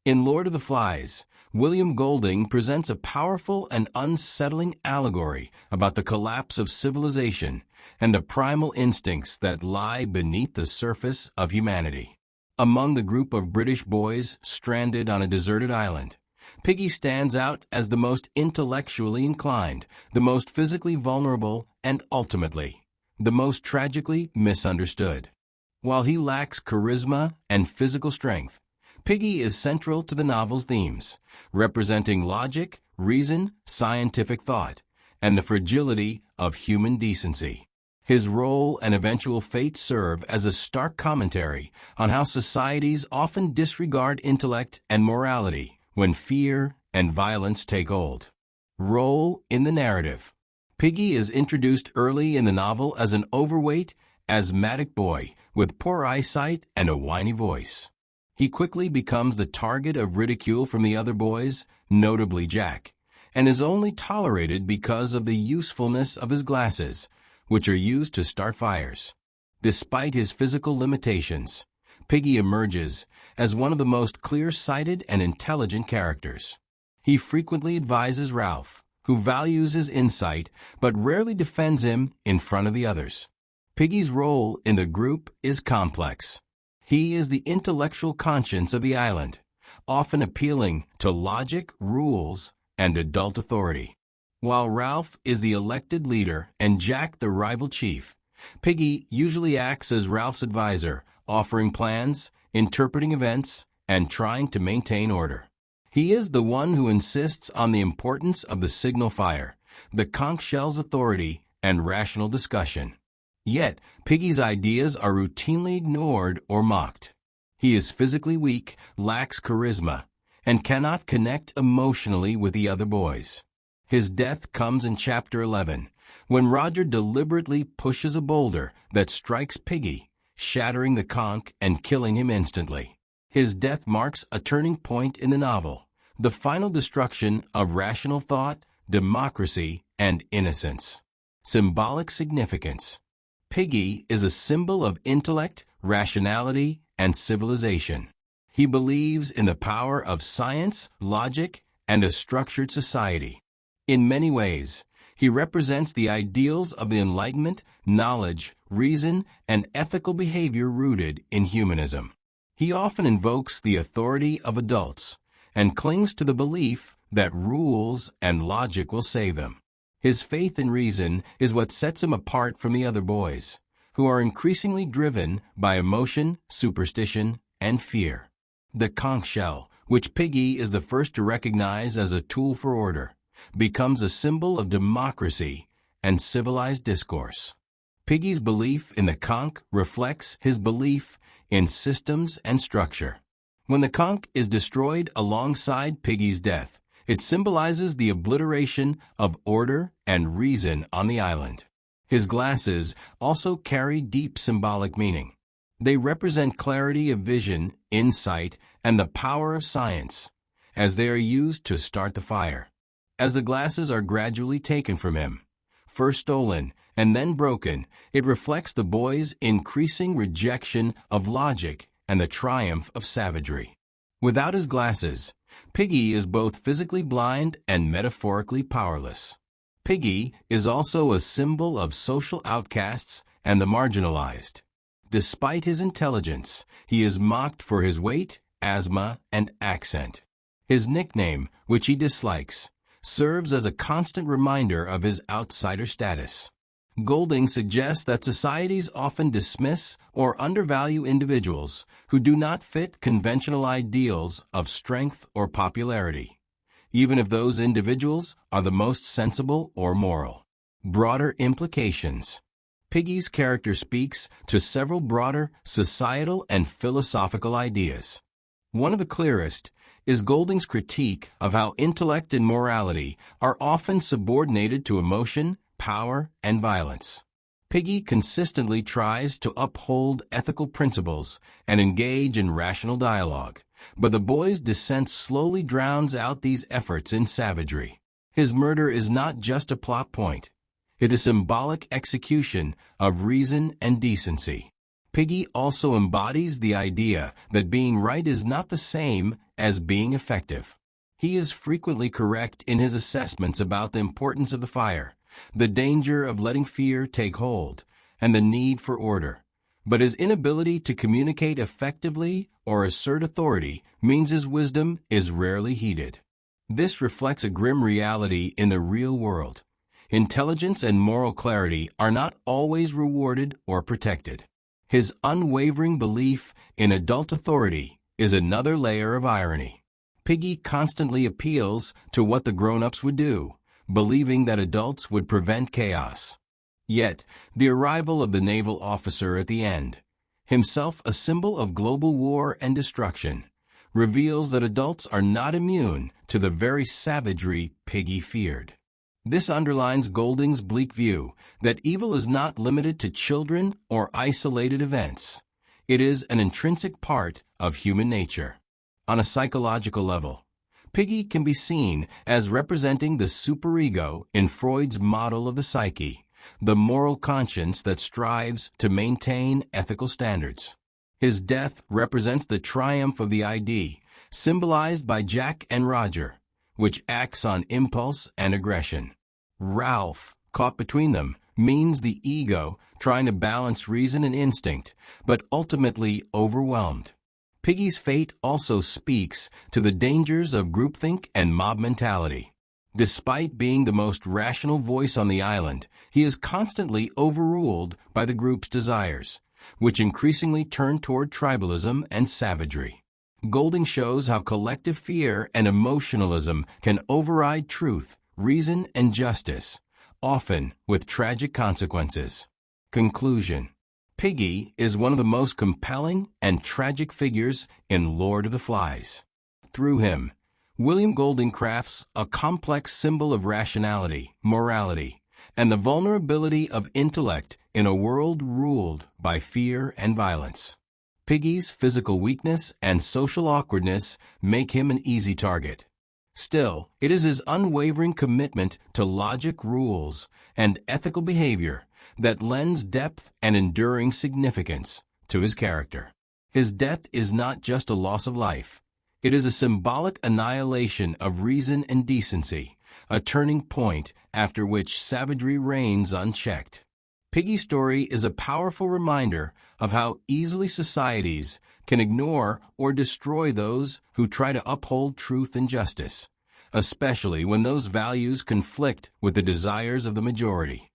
In Lord of the Flies, William Golding presents a powerful and unsettling allegory about the collapse of civilization and the primal instincts that lie beneath the surface of humanity. Among the group of British boys stranded on a deserted island, Piggy stands out as the most intellectually inclined, the most physically vulnerable, and ultimately, the most tragically misunderstood. While he lacks charisma and physical strength, Piggy is central to the novel's themes, representing logic, reason, scientific thought, and the fragility of human decency. His role and eventual fate serve as a stark commentary on how societies often disregard intellect and morality when fear and violence take hold. Role in the narrative. Piggy is introduced early in the novel as an overweight, asthmatic boy with poor eyesight and a whiny voice. He quickly becomes the target of ridicule from the other boys, notably Jack, and is only tolerated because of the usefulness of his glasses, which are used to start fires. Despite his physical limitations, Piggy emerges as one of the most clear-sighted and intelligent characters. He frequently advises Ralph, who values his insight but rarely defends him in front of the others. Piggy's role in the group is complex. He is the intellectual conscience of the island, often appealing to logic, rules, and adult authority. While Ralph is the elected leader and Jack the rival chief, Piggy usually acts as Ralph's advisor, offering plans, interpreting events, and trying to maintain order. He is the one who insists on the importance of the signal fire, the conch shell's authority, and rational discussion. Yet, Piggy's ideas are routinely ignored or mocked. He is physically weak, lacks charisma, and cannot connect emotionally with the other boys. His death comes in Chapter 11, when Roger deliberately pushes a boulder that strikes Piggy, shattering the conch and killing him instantly. His death marks a turning point in the novel, the final destruction of rational thought, democracy, and innocence. Symbolic significance. Piggy is a symbol of intellect, rationality, and civilization. He believes in the power of science, logic, and a structured society. In many ways, he represents the ideals of the Enlightenment, knowledge, reason, and ethical behavior rooted in humanism. He often invokes the authority of adults and clings to the belief that rules and logic will save them. His faith in reason is what sets him apart from the other boys, who are increasingly driven by emotion, superstition, and fear. The conch shell, which Piggy is the first to recognize as a tool for order, becomes a symbol of democracy and civilized discourse. Piggy's belief in the conch reflects his belief in systems and structure. When the conch is destroyed alongside Piggy's death, it symbolizes the obliteration of order and reason on the island. His glasses also carry deep symbolic meaning. They represent clarity of vision, insight, and the power of science, as they are used to start the fire. As the glasses are gradually taken from him, first stolen and then broken, it reflects the boy's increasing rejection of logic and the triumph of savagery. Without his glasses, Piggy is both physically blind and metaphorically powerless. Piggy is also a symbol of social outcasts and the marginalized. Despite his intelligence, he is mocked for his weight, asthma, and accent. His nickname, which he dislikes, serves as a constant reminder of his outsider status. Golding suggests that societies often dismiss or undervalue individuals who do not fit conventional ideals of strength or popularity, even if those individuals are the most sensible or moral. Broader implications. Piggy's character speaks to several broader societal and philosophical ideas. One of the clearest is Golding's critique of how intellect and morality are often subordinated to emotion, power, and violence. Piggy consistently tries to uphold ethical principles and engage in rational dialogue, but the boy's dissent slowly drowns out these efforts in savagery. His murder is not just a plot point. It is a symbolic execution of reason and decency. Piggy also embodies the idea that being right is not the same as being effective. He is frequently correct in his assessments about the importance of the fire, the danger of letting fear take hold, and the need for order. But his inability to communicate effectively or assert authority means his wisdom is rarely heeded. This reflects a grim reality in the real world. Intelligence and moral clarity are not always rewarded or protected. His unwavering belief in adult authority is another layer of irony. Piggy constantly appeals to what the grown-ups would do, believing that adults would prevent chaos. Yet, the arrival of the naval officer at the end, himself a symbol of global war and destruction, reveals that adults are not immune to the very savagery Piggy feared. This underlines Golding's bleak view that evil is not limited to children or isolated events. It is an intrinsic part of human nature. On a psychological level, Piggy can be seen as representing the superego in Freud's model of the psyche, the moral conscience that strives to maintain ethical standards. His death represents the triumph of the ID, symbolized by Jack and Roger, which acts on impulse and aggression. Ralph, caught between them, means the ego trying to balance reason and instinct, but ultimately overwhelmed. Piggy's fate also speaks to the dangers of groupthink and mob mentality. Despite being the most rational voice on the island, he is constantly overruled by the group's desires, which increasingly turn toward tribalism and savagery. Golding shows how collective fear and emotionalism can override truth, reason, and justice, often with tragic consequences. Conclusion: Piggy is one of the most compelling and tragic figures in Lord of the Flies. Through him, William Golding crafts a complex symbol of rationality, morality, and the vulnerability of intellect in a world ruled by fear and violence. Piggy's physical weakness and social awkwardness make him an easy target. Still, it is his unwavering commitment to logic, rules, and ethical behavior that lends depth and enduring significance to his character. His death is not just a loss of life. It is a symbolic annihilation of reason and decency, a turning point after which savagery reigns unchecked. Piggy's story is a powerful reminder of how easily societies can ignore or destroy those who try to uphold truth and justice, especially when those values conflict with the desires of the majority.